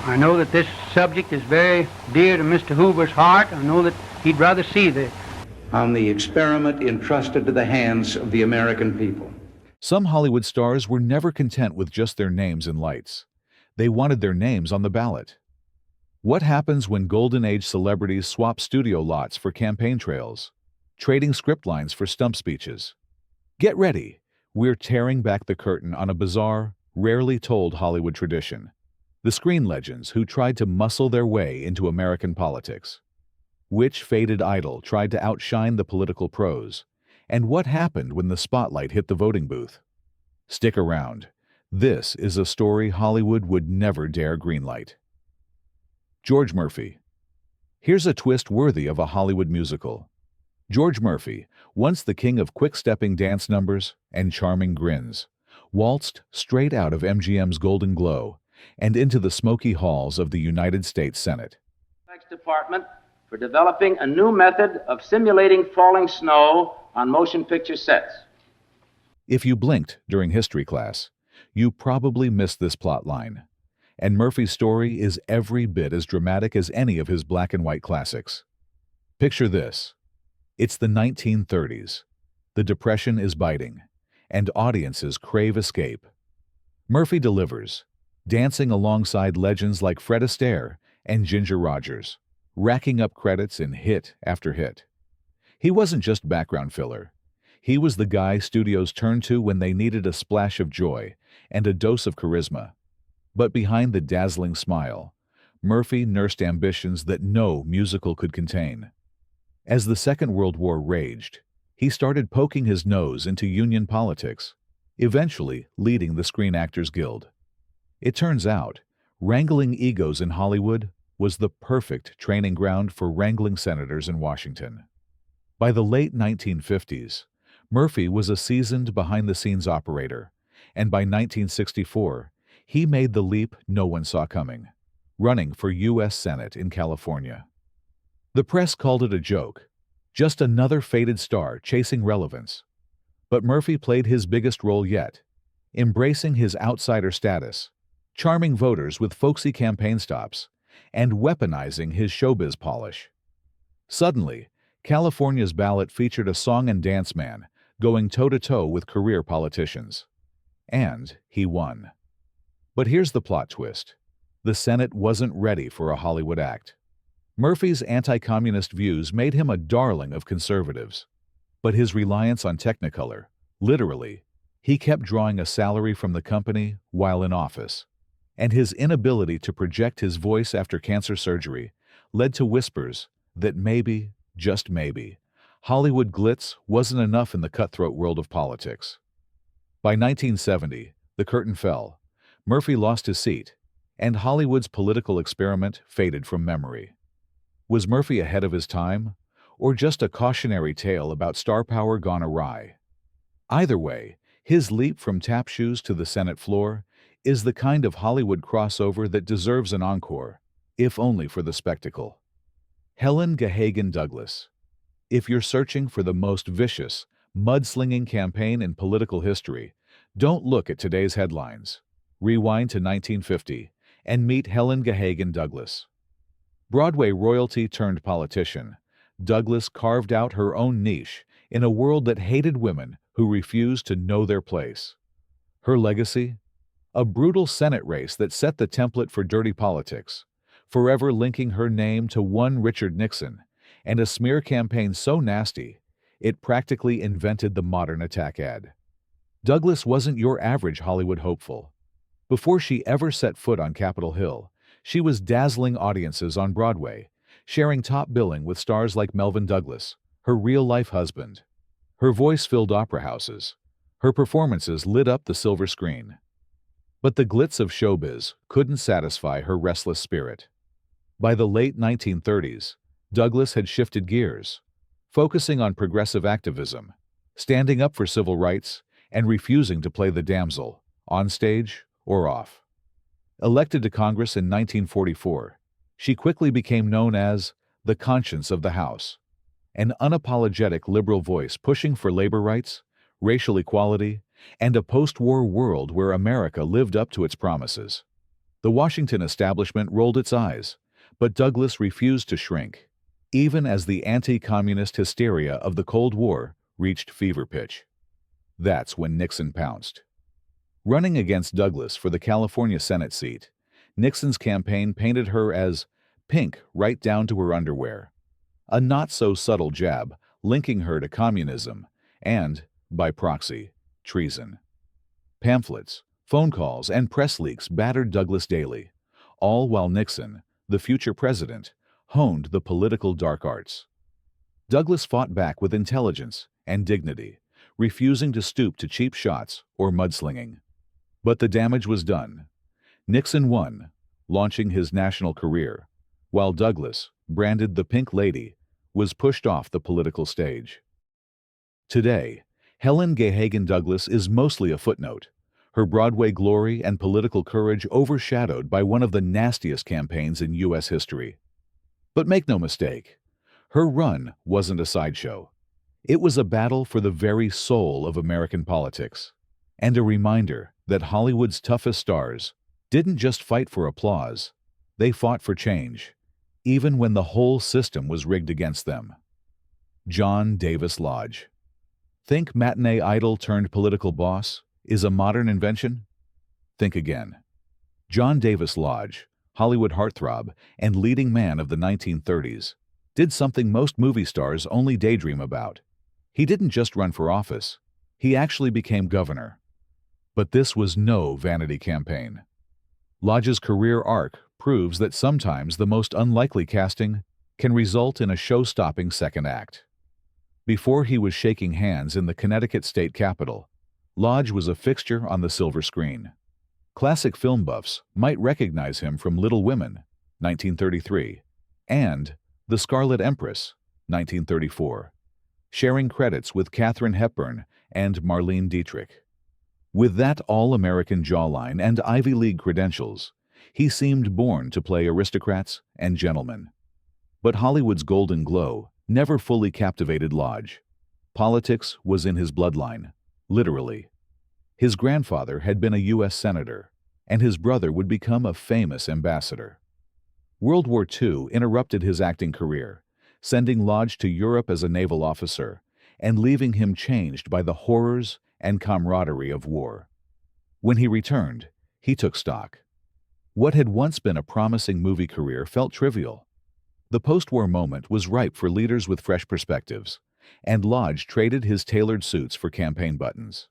I know that this subject is very dear to Mr. Hoover's heart. I know that he'd rather see on the experiment entrusted to the hands of the American people. Some Hollywood stars were never content with just their names in lights. They wanted their names on the ballot. What happens when Golden Age celebrities swap studio lots for campaign trails, trading script lines for stump speeches? Get ready. We're tearing back the curtain on a bizarre, rarely told Hollywood tradition. The screen legends who tried to muscle their way into American politics. Which faded idol tried to outshine the political pros? And what happened when the spotlight hit the voting booth? Stick around. This is a story Hollywood would never dare greenlight. George Murphy. Here's a twist worthy of a Hollywood musical. George Murphy, once the king of quick-stepping dance numbers and charming grins, waltzed straight out of MGM's Golden Glow and into the smoky halls of the United States Senate. Department for developing a new method of simulating falling snow on motion picture sets. If you blinked during history class, you probably missed this plot line. And Murphy's story is every bit as dramatic as any of his black and white classics. Picture this. It's the 1930s. The Depression is biting, and audiences crave escape. Murphy delivers, dancing alongside legends like Fred Astaire and Ginger Rogers, racking up credits in hit after hit. He wasn't just background filler. He was the guy studios turned to when they needed a splash of joy and a dose of charisma. But behind the dazzling smile, Murphy nursed ambitions that no musical could contain. As the Second World War raged, he started poking his nose into union politics, eventually leading the Screen Actors Guild. It turns out, wrangling egos in Hollywood was the perfect training ground for wrangling senators in Washington. By the late 1950s, Murphy was a seasoned behind-the-scenes operator, and by 1964, he made the leap no one saw coming, running for U.S. Senate in California. The press called it a joke, just another faded star chasing relevance. But Murphy played his biggest role yet, embracing his outsider status, charming voters with folksy campaign stops, and weaponizing his showbiz polish. Suddenly, California's ballot featured a song and dance man going toe-to-toe with career politicians. And he won. But here's the plot twist. The Senate wasn't ready for a Hollywood act. Murphy's anti-communist views made him a darling of conservatives. But his reliance on Technicolor, literally, he kept drawing a salary from the company while in office. And his inability to project his voice after cancer surgery led to whispers that maybe, just maybe, Hollywood glitz wasn't enough in the cutthroat world of politics. By 1970, the curtain fell. Murphy lost his seat, and Hollywood's political experiment faded from memory. Was Murphy ahead of his time, or just a cautionary tale about star power gone awry? Either way, his leap from tap shoes to the Senate floor is the kind of Hollywood crossover that deserves an encore, if only for the spectacle. Helen Douglas. If you're searching for the most vicious, mudslinging campaign in political history, don't look at today's headlines. Rewind to 1950 and meet Helen Douglas. Broadway royalty turned politician, Douglas carved out her own niche in a world that hated women who refused to know their place. Her legacy? A brutal Senate race that set the template for dirty politics, forever linking her name to one Richard Nixon, and a smear campaign so nasty, it practically invented the modern attack ad. Douglas wasn't your average Hollywood hopeful. Before she ever set foot on Capitol Hill, she was dazzling audiences on Broadway, sharing top billing with stars like Melvyn Douglas, her real-life husband. Her voice filled opera houses. Her performances lit up the silver screen. But the glitz of showbiz couldn't satisfy her restless spirit. By the late 1930s, Douglas had shifted gears, focusing on progressive activism, standing up for civil rights, and refusing to play the damsel, on stage or off. Elected to Congress in 1944, she quickly became known as the conscience of the House, an unapologetic liberal voice pushing for labor rights, racial equality, and a post-war world where America lived up to its promises. The Washington establishment rolled its eyes, but Douglas refused to shrink, even as the anti-communist hysteria of the Cold War reached fever pitch. That's when Nixon pounced. Running against Douglas for the California Senate seat, Nixon's campaign painted her as pink right down to her underwear, a not-so-subtle jab linking her to communism and, by proxy, treason. Pamphlets, phone calls, and press leaks battered Douglas daily, all while Nixon, the future president, honed the political dark arts. Douglas fought back with intelligence and dignity, refusing to stoop to cheap shots or mudslinging. But the damage was done. Nixon won, launching his national career, while Douglas, branded the Pink Lady, was pushed off the political stage. Today, Helen Douglas is mostly a footnote, her Broadway glory and political courage overshadowed by one of the nastiest campaigns in U.S. history. But make no mistake, her run wasn't a sideshow. It was a battle for the very soul of American politics, and a reminder that Hollywood's toughest stars didn't just fight for applause, they fought for change, even when the whole system was rigged against them. John Davis Lodge. Think matinee idol turned political boss is a modern invention? Think again. John Davis Lodge, Hollywood heartthrob and leading man of the 1930s, did something most movie stars only daydream about. He didn't just run for office, he actually became governor. But this was no vanity campaign. Lodge's career arc proves that sometimes the most unlikely casting can result in a show-stopping second act. Before he was shaking hands in the Connecticut state capitol, Lodge was a fixture on the silver screen. Classic film buffs might recognize him from Little Women, 1933, and The Scarlet Empress, 1934, sharing credits with Katharine Hepburn and Marlene Dietrich. With that all-American jawline and Ivy League credentials, he seemed born to play aristocrats and gentlemen. But Hollywood's golden glow never fully captivated Lodge. Politics was in his bloodline, literally. His grandfather had been a U.S. senator, and his brother would become a famous ambassador. World War II interrupted his acting career, sending Lodge to Europe as a naval officer and leaving him changed by the horrors and camaraderie of war. When he returned, he took stock. What had once been a promising movie career felt trivial. The post-war moment was ripe for leaders with fresh perspectives, and Lodge traded his tailored suits for campaign buttons.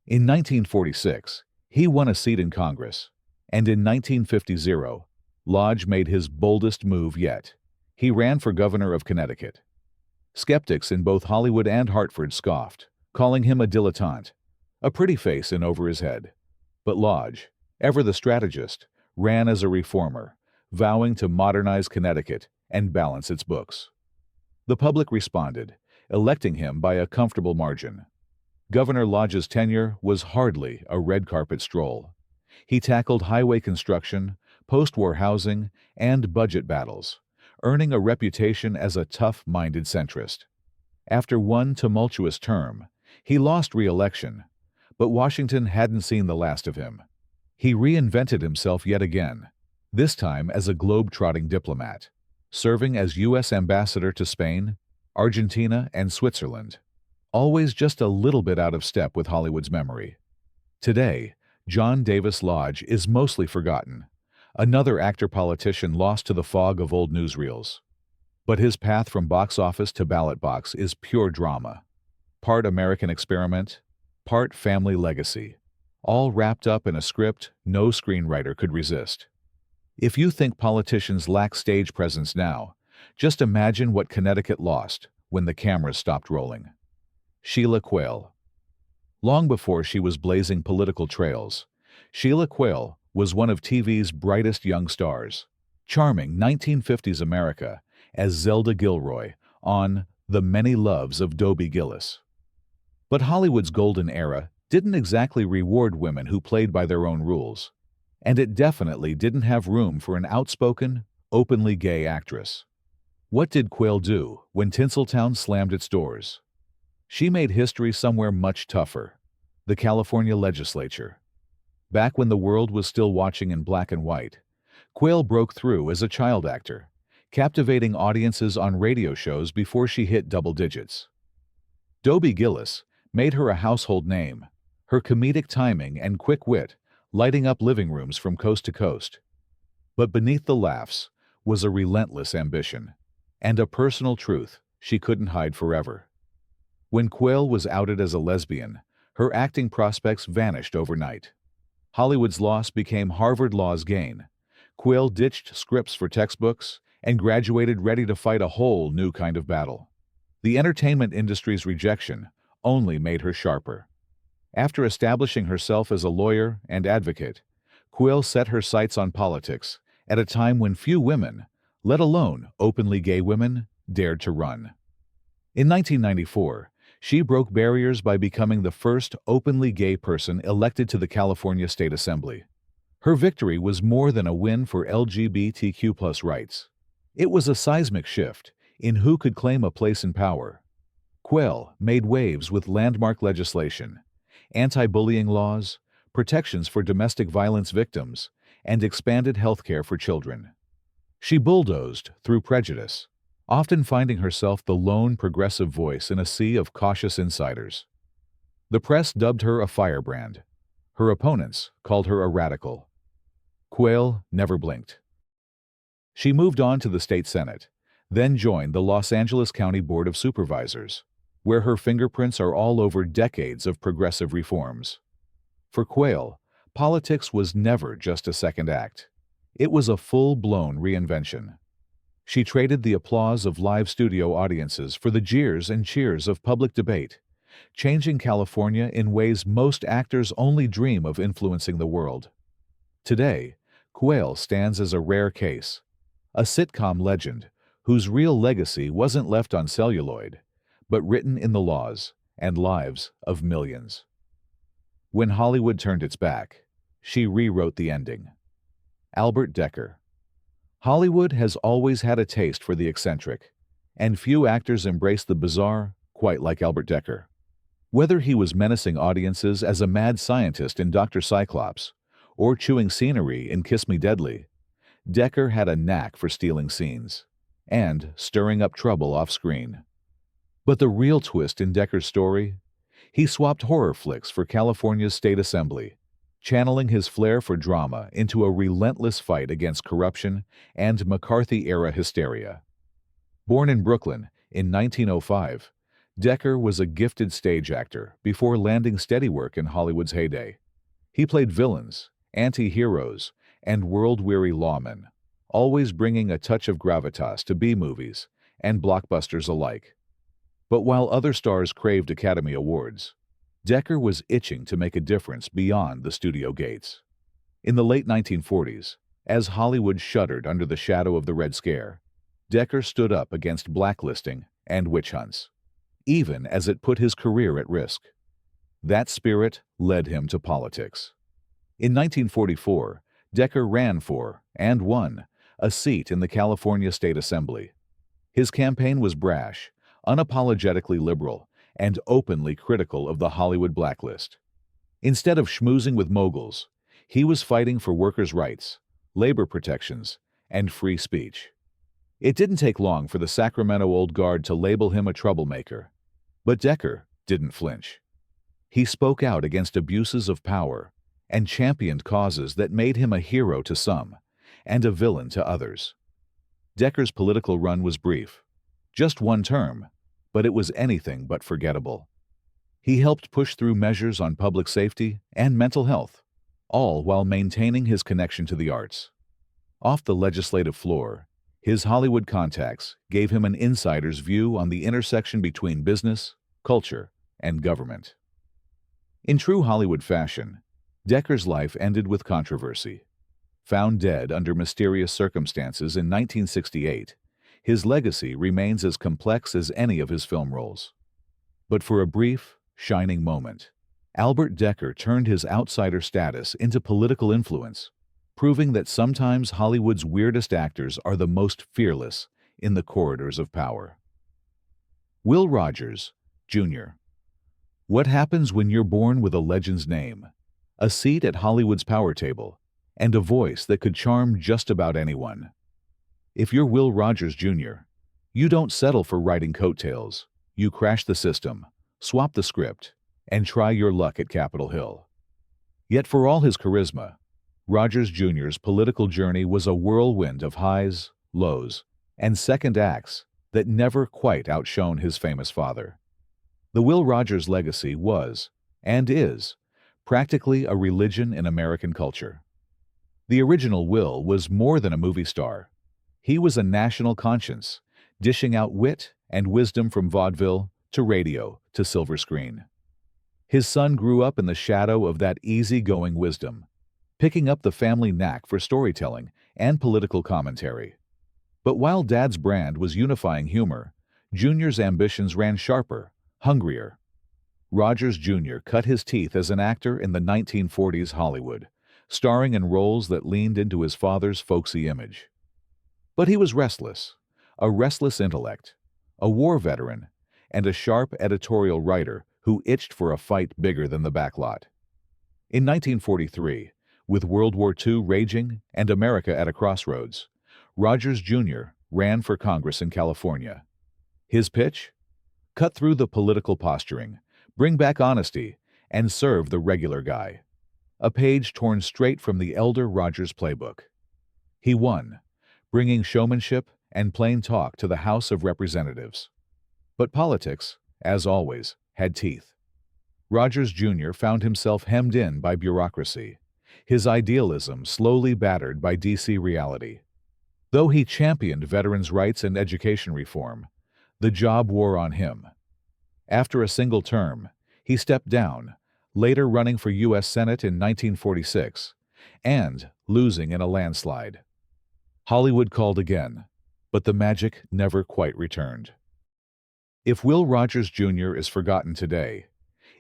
In 1946, he won a seat in Congress, and in 1950, Lodge made his boldest move yet. He ran for governor of Connecticut. Skeptics in both Hollywood and Hartford scoffed, calling him a dilettante, a pretty face in over his head. But Lodge, ever the strategist, ran as a reformer, vowing to modernize Connecticut and balance its books. The public responded, electing him by a comfortable margin. Governor Lodge's tenure was hardly a red carpet stroll. He tackled highway construction, post-war housing, and budget battles, earning a reputation as a tough-minded centrist. After one tumultuous term, he lost re-election, but Washington hadn't seen the last of him. He reinvented himself yet again, this time as a globe-trotting diplomat, serving as U.S. ambassador to Spain, Argentina, and Switzerland, always just a little bit out of step with Hollywood's memory. Today, John Davis Lodge is mostly forgotten, another actor-politician lost to the fog of old newsreels. But his path from box office to ballot box is pure drama. Part American experiment, part family legacy, all wrapped up in a script no screenwriter could resist. If you think politicians lack stage presence now, just imagine what Connecticut lost when the cameras stopped rolling. Sheila Quail. Long before she was blazing political trails, Sheila Quail was one of TV's brightest young stars, charming 1950s America as Zelda Gilroy on The Many Loves of Dobie Gillis. But Hollywood's golden era didn't exactly reward women who played by their own rules, and it definitely didn't have room for an outspoken, openly gay actress. What did Quail do when Tinseltown slammed its doors? She made history somewhere much tougher, the California legislature. Back when the world was still watching in black and white, Quail broke through as a child actor, captivating audiences on radio shows before she hit double digits. Dobie Gillis made her a household name, her comedic timing and quick wit lighting up living rooms from coast to coast. But beneath the laughs was a relentless ambition, and a personal truth she couldn't hide forever. When Quail was outed as a lesbian, her acting prospects vanished overnight. Hollywood's loss became Harvard Law's gain. Quail ditched scripts for textbooks and graduated ready to fight a whole new kind of battle. The entertainment industry's rejection only made her sharper. After establishing herself as a lawyer and advocate, Quail set her sights on politics at a time when few women, let alone openly gay women, dared to run. In 1994, she broke barriers by becoming the first openly gay person elected to the California State Assembly. Her victory was more than a win for LGBTQ+ rights. It was a seismic shift in who could claim a place in power. Quail made waves with landmark legislation, anti-bullying laws, protections for domestic violence victims, and expanded health care for children. She bulldozed through prejudice, often finding herself the lone progressive voice in a sea of cautious insiders. The press dubbed her a firebrand. Her opponents called her a radical. Quail never blinked. She moved on to the state Senate, then joined the Los Angeles County Board of Supervisors, where her fingerprints are all over decades of progressive reforms. For Quail, politics was never just a second act. It was a full-blown reinvention. She traded the applause of live studio audiences for the jeers and cheers of public debate, changing California in ways most actors only dream of influencing the world. Today, Quail stands as a rare case, a sitcom legend whose real legacy wasn't left on celluloid, but written in the laws and lives of millions. When Hollywood turned its back, she rewrote the ending. Albert Dekker. Hollywood has always had a taste for the eccentric, and few actors embrace the bizarre quite like Albert Dekker. Whether he was menacing audiences as a mad scientist in Dr. Cyclops or chewing scenery in Kiss Me Deadly, Dekker had a knack for stealing scenes and stirring up trouble off-screen. But the real twist in Dekker's story? He swapped horror flicks for California's State Assembly, channeling his flair for drama into a relentless fight against corruption and McCarthy-era hysteria. Born in Brooklyn in 1905, Dekker was a gifted stage actor before landing steady work in Hollywood's heyday. He played villains, anti-heroes, and world-weary lawmen, always bringing a touch of gravitas to B-movies and blockbusters alike. But while other stars craved Academy Awards, Dekker was itching to make a difference beyond the studio gates. In the late 1940s, as Hollywood shuddered under the shadow of the Red Scare, Dekker stood up against blacklisting and witch hunts, even as it put his career at risk. That spirit led him to politics. In 1944, Dekker ran for, and won, a seat in the California State Assembly. His campaign was brash, unapologetically liberal, and openly critical of the Hollywood blacklist. Instead of schmoozing with moguls, he was fighting for workers' rights, labor protections, and free speech. It didn't take long for the Sacramento Old Guard to label him a troublemaker, but Dekker didn't flinch. He spoke out against abuses of power and championed causes that made him a hero to some and a villain to others. Dekker's political run was brief, just one term, but it was anything but forgettable. He helped push through measures on public safety and mental health, all while maintaining his connection to the arts. Off the legislative floor, his Hollywood contacts gave him an insider's view on the intersection between business, culture, and government. In true Hollywood fashion, Dekker's life ended with controversy. Found dead under mysterious circumstances in 1968, his legacy remains as complex as any of his film roles. But for a brief, shining moment, Albert Dekker turned his outsider status into political influence, proving that sometimes Hollywood's weirdest actors are the most fearless in the corridors of power. Will Rogers, Jr. What happens when you're born with a legend's name? a seat at Hollywood's power table, and a voice that could charm just about anyone. If you're Will Rogers Jr., you don't settle for writing coattails. You crash the system, swap the script, and try your luck at Capitol Hill. Yet for all his charisma, Rogers Jr.'s political journey was a whirlwind of highs, lows, and second acts that never quite outshone his famous father. The Will Rogers legacy was, and is, practically a religion in American culture. The original Will was more than a movie star. He was a national conscience, dishing out wit and wisdom from vaudeville to radio to silver screen. His son grew up in the shadow of that easygoing wisdom, picking up the family knack for storytelling and political commentary. But while Dad's brand was unifying humor, Junior's ambitions ran sharper, hungrier. Rogers Jr. cut his teeth as an actor in the 1940s Hollywood, starring in roles that leaned into his father's folksy image. But he was restless, a restless intellect, a war veteran, and a sharp editorial writer who itched for a fight bigger than the backlot. In 1943, with World War II raging and America at a crossroads, Rogers Jr. ran for Congress in California. His pitch? Cut through the political posturing, bring back honesty, and serve the regular guy. A page torn straight from the elder Rogers playbook. He won, bringing showmanship and plain talk to the House of Representatives. But politics, as always, had teeth. Rogers Jr. found himself hemmed in by bureaucracy, his idealism slowly battered by D.C. reality. Though he championed veterans' rights and education reform, the job wore on him. After a single term, he stepped down, later running for U.S. Senate in 1946, and losing in a landslide. Hollywood called again, but the magic never quite returned. If Will Rogers Jr. is forgotten today,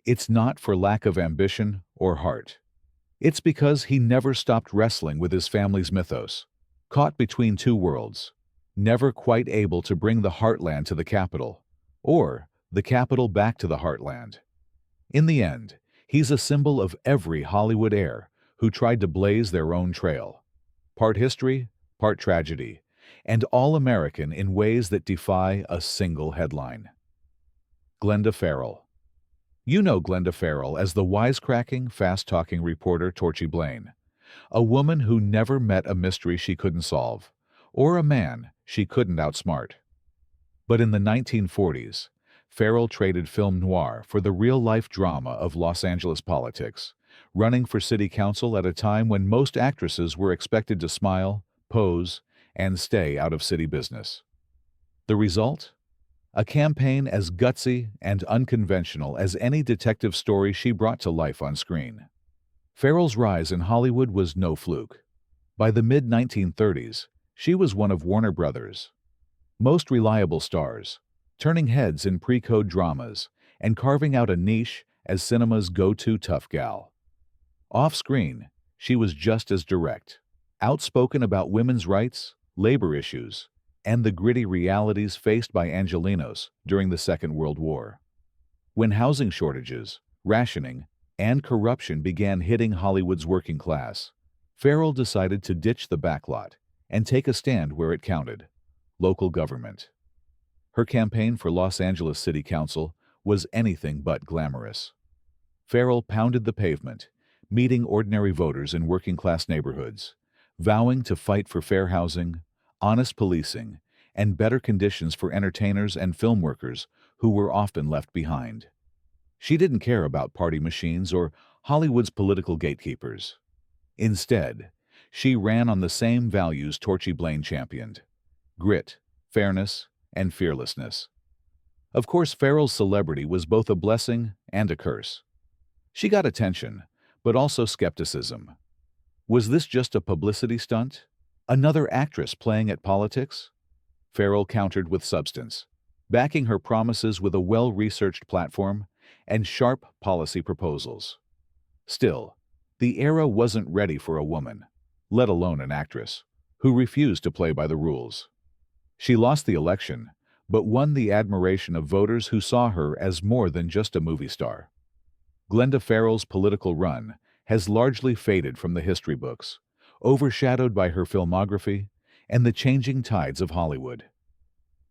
it's not for lack of ambition or heart. It's because he never stopped wrestling with his family's mythos, caught between two worlds, never quite able to bring the heartland to the capital, or the capital back to the heartland. In the end, he's a symbol of every Hollywood heir who tried to blaze their own trail. Part history, part tragedy, and all American in ways that defy a single headline. Glenda Frell. You know Glenda Frell as the wisecracking, fast-talking reporter Torchy Blaine, a woman who never met a mystery she couldn't solve, or a man she couldn't outsmart. But in the 1940s, Frell traded film noir for the real-life drama of Los Angeles politics, running for city council at a time when most actresses were expected to smile, pose, and stay out of city business. The result? A campaign as gutsy and unconventional as any detective story she brought to life on screen. Frell's rise in Hollywood was no fluke. By the mid-1930s, she was one of Warner Brothers' most reliable stars, turning heads in pre-code dramas and carving out a niche as cinema's go-to tough gal. Off-screen, she was just as direct, outspoken about women's rights, labor issues, and the gritty realities faced by Angelenos during the Second World War. When housing shortages, rationing, and corruption began hitting Hollywood's working class, Frell decided to ditch the backlot and take a stand where it counted: local government. Her campaign for Los Angeles City Council was anything but glamorous. Frell pounded the pavement, meeting ordinary voters in working-class neighborhoods, vowing to fight for fair housing, honest policing, and better conditions for entertainers and film workers who were often left behind. She didn't care about party machines or Hollywood's political gatekeepers. Instead, she ran on the same values Torchy Blaine championed: grit, fairness, and fearlessness. Of course, Frell's celebrity was both a blessing and a curse. She got attention, but also skepticism. Was this just a publicity stunt? Another actress playing at politics? Frell countered with substance, backing her promises with a well-researched platform and sharp policy proposals. Still, the era wasn't ready for a woman, let alone an actress, who refused to play by the rules. She lost the election, but won the admiration of voters who saw her as more than just a movie star. Glenda Frell's political run has largely faded from the history books, overshadowed by her filmography and the changing tides of Hollywood.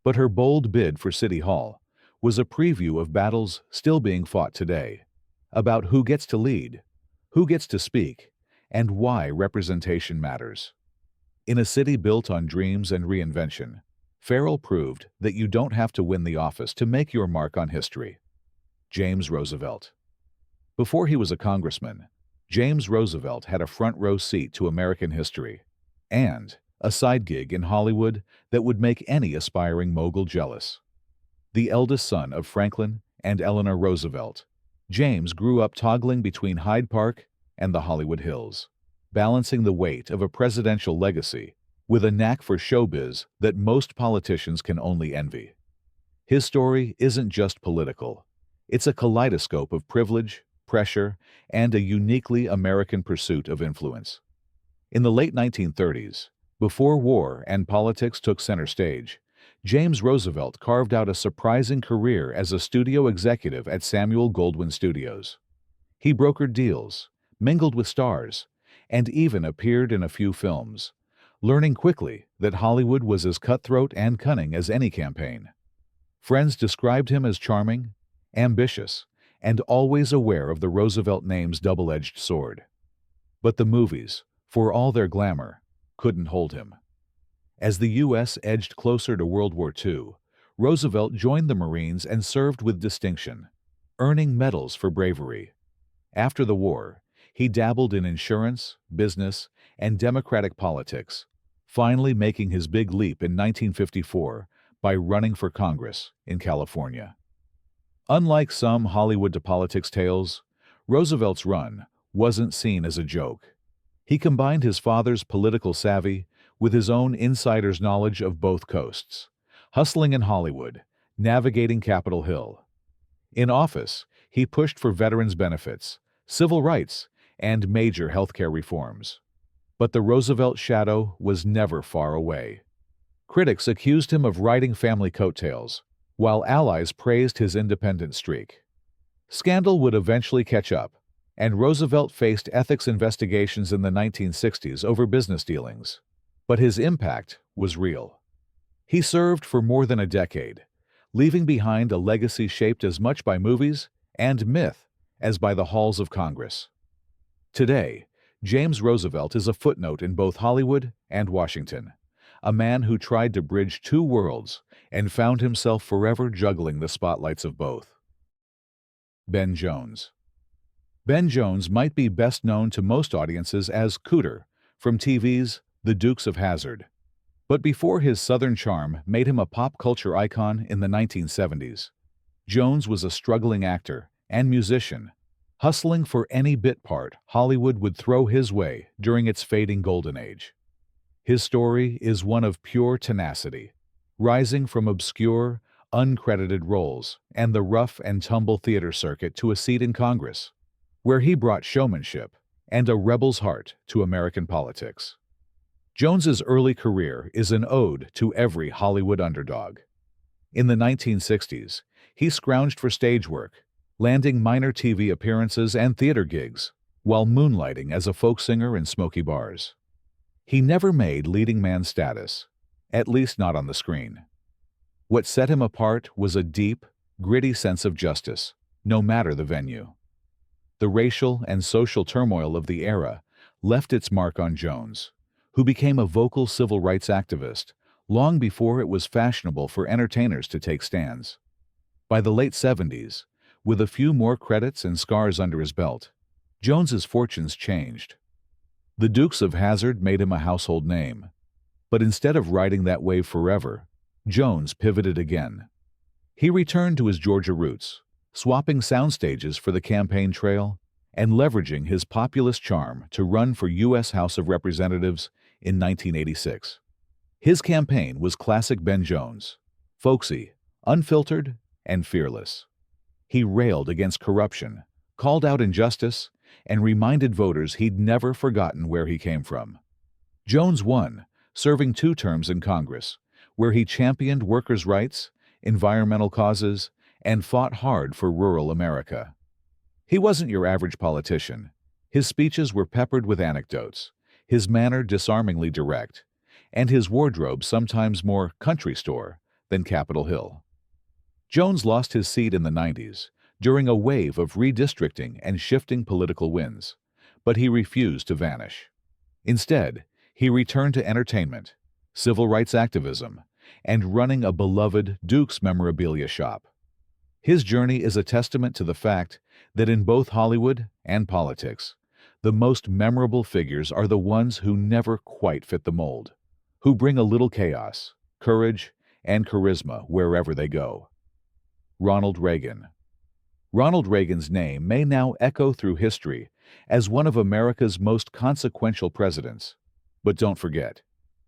But her bold bid for City Hall was a preview of battles still being fought today, about who gets to lead, who gets to speak, and why representation matters. In a city built on dreams and reinvention, Frell proved that you don't have to win the office to make your mark on history. James Roosevelt. Before he was a congressman, James Roosevelt had a front-row seat to American history and a side gig in Hollywood that would make any aspiring mogul jealous. The eldest son of Franklin and Eleanor Roosevelt, James grew up toggling between Hyde Park and the Hollywood Hills, balancing the weight of a presidential legacy with a knack for showbiz that most politicians can only envy. His story isn't just political. It's a kaleidoscope of privilege, pressure, and a uniquely American pursuit of influence. In the late 1930s, before war and politics took center stage, James Roosevelt carved out a surprising career as a studio executive at Samuel Goldwyn Studios. He brokered deals, mingled with stars, and even appeared in a few films, learning quickly that Hollywood was as cutthroat and cunning as any campaign. Friends described him as charming, ambitious, and always aware of the Roosevelt name's double-edged sword. But the movies, for all their glamour, couldn't hold him. As the U.S. edged closer to World War II, Roosevelt joined the Marines and served with distinction, earning medals for bravery. After the war, he dabbled in insurance, business, and democratic politics, finally making his big leap in 1954 by running for Congress in California. Unlike some Hollywood-to-politics tales, Roosevelt's run wasn't seen as a joke. He combined his father's political savvy with his own insider's knowledge of both coasts, hustling in Hollywood, navigating Capitol Hill. In office, he pushed for veterans' benefits, civil rights, and major healthcare reforms. But the Roosevelt shadow was never far away. Critics accused him of riding family coattails, while allies praised his independent streak. Scandal would eventually catch up, and Roosevelt faced ethics investigations in the 1960s over business dealings. But his impact was real. He served for more than a decade, leaving behind a legacy shaped as much by movies and myth as by the halls of Congress. Today, James Roosevelt is a footnote in both Hollywood and Washington, a man who tried to bridge two worlds and found himself forever juggling the spotlights of both. Ben Jones. Ben Jones might be best known to most audiences as Cooter from TV's The Dukes of Hazzard. But before his Southern charm made him a pop culture icon in the 1970s, Jones was a struggling actor and musician, hustling for any bit part Hollywood would throw his way during its fading golden age. His story is one of pure tenacity, rising from obscure, uncredited roles and the rough-and-tumble theater circuit to a seat in Congress, where he brought showmanship and a rebel's heart to American politics. Jones's early career is an ode to every Hollywood underdog. In the 1960s, he scrounged for stage work, landing minor TV appearances and theater gigs, while moonlighting as a folk singer in smoky bars. He never made leading man status, at least not on the screen. What set him apart was a deep, gritty sense of justice, no matter the venue. The racial and social turmoil of the era left its mark on Jones, who became a vocal civil rights activist long before it was fashionable for entertainers to take stands. By the late 70s, with a few more credits and scars under his belt, Jones's fortunes changed. The Dukes of Hazzard made him a household name, but instead of riding that wave forever, Jones pivoted again. He returned to his Georgia roots, swapping sound stages for the campaign trail and leveraging his populist charm to run for U.S. House of Representatives in 1986. His campaign was classic Ben Jones, folksy, unfiltered, and fearless. He railed against corruption, called out injustice, and reminded voters he'd never forgotten where he came from. Jones won, serving 2 terms in Congress, where he championed workers' rights, environmental causes, and fought hard for rural America. He wasn't your average politician. His speeches were peppered with anecdotes, his manner disarmingly direct, and his wardrobe sometimes more country store than Capitol Hill. Jones lost his seat in the 90s during a wave of redistricting and shifting political winds, but he refused to vanish. Instead, he returned to entertainment, civil rights activism, and running a beloved Duke's memorabilia shop. His journey is a testament to the fact that in both Hollywood and politics, the most memorable figures are the ones who never quite fit the mold, who bring a little chaos, courage, and charisma wherever they go. Ronald Reagan. Ronald Reagan's name may now echo through history as one of America's most consequential presidents. But don't forget,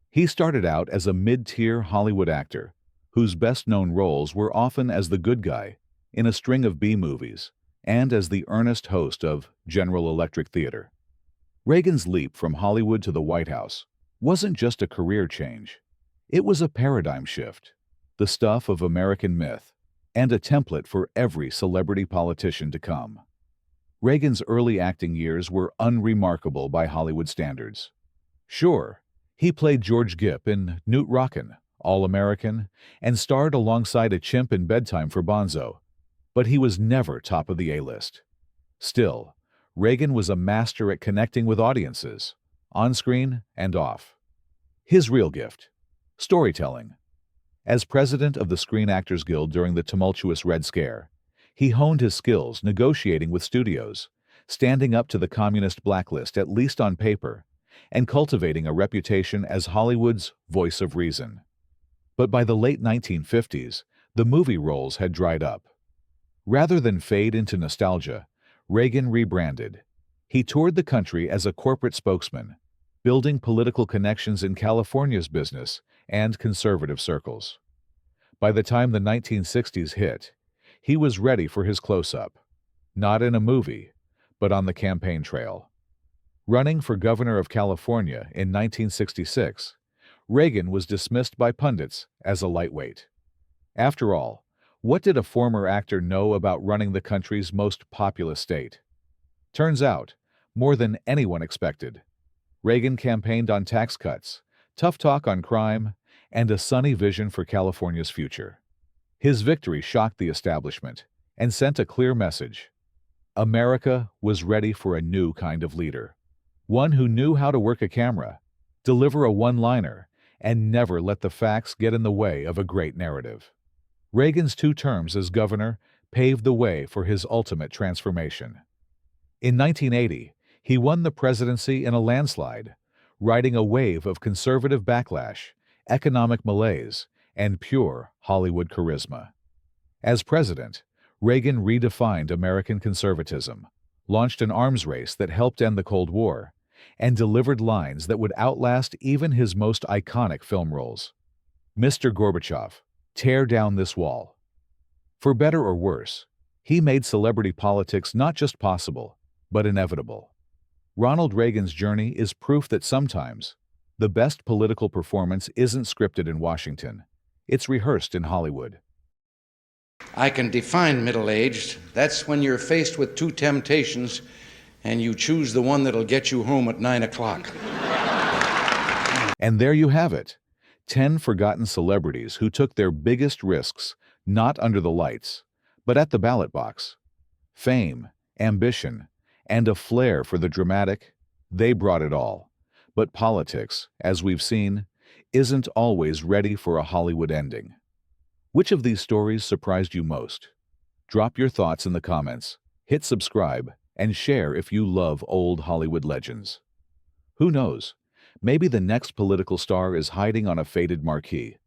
he started out as a mid-tier Hollywood actor whose best-known roles were often as the good guy in a string of B-movies and as the earnest host of General Electric Theater. Reagan's leap from Hollywood to the White House wasn't just a career change. It was a paradigm shift, the stuff of American myth, and a template for every celebrity politician to come. Reagan's early acting years were unremarkable by Hollywood standards. Sure, he played George Gipp in Newt Rockin', All-American, and starred alongside a chimp in Bedtime for Bonzo, but he was never top of the A-list. Still, Reagan was a master at connecting with audiences, on-screen and off. His real gift: storytelling. As president of the Screen Actors Guild during the tumultuous Red Scare, he honed his skills negotiating with studios, standing up to the communist blacklist at least on paper, and cultivating a reputation as Hollywood's voice of reason. But by the late 1950s, the movie roles had dried up. Rather than fade into nostalgia, Reagan rebranded. He toured the country as a corporate spokesman, building political connections in California's business and conservative circles. By the time the 1960s hit, he was ready for his close-up, not in a movie, but on the campaign trail. Running for governor of California in 1966, Reagan was dismissed by pundits as a lightweight. After all, what did a former actor know about running the country's most populous state? Turns out, more than anyone expected. Reagan campaigned on tax cuts, tough talk on crime, and a sunny vision for California's future. His victory shocked the establishment and sent a clear message. America was ready for a new kind of leader, one who knew how to work a camera, deliver a one-liner, and never let the facts get in the way of a great narrative. Reagan's 2 terms as governor paved the way for his ultimate transformation. In 1980, he won the presidency in a landslide, riding a wave of conservative backlash, economic malaise, and pure Hollywood charisma. As president, Reagan redefined American conservatism, launched an arms race that helped end the Cold War, and delivered lines that would outlast even his most iconic film roles. Mr. Gorbachev, tear down this wall. For better or worse, he made celebrity politics not just possible, but inevitable. Ronald Reagan's journey is proof that sometimes the best political performance isn't scripted in Washington. It's rehearsed in Hollywood. I can define middle-aged. That's when you're faced with 2 temptations and you choose the one that'll get you home at 9 o'clock. And there you have it. 10 forgotten celebrities who took their biggest risks not under the lights, but at the ballot box. Fame, ambition, and a flair for the dramatic, they brought it all. But politics, as we've seen, isn't always ready for a Hollywood ending. Which of these stories surprised you most? Drop your thoughts in the comments, hit subscribe, and share if you love old Hollywood legends. Who knows? Maybe the next political star is hiding on a faded marquee,